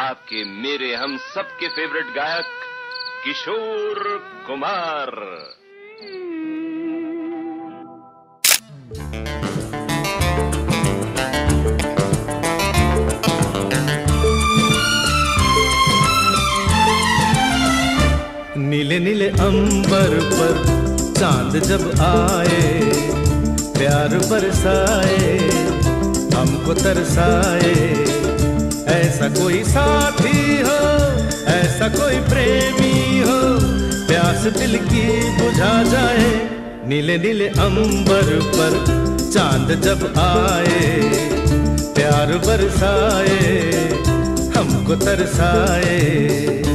आपके मेरे हम सबके फेवरेट गायक किशोर कुमार। नीले नीले अंबर पर चांद जब आए, प्यार बरसाए, हमको तरसाए। ऐसा कोई साथी हो, ऐसा कोई प्रेमी हो, प्यास दिल की बुझा जाए। नीले नीले अंबर पर चांद जब आए, प्यार बरसाए, हमको तरसाए।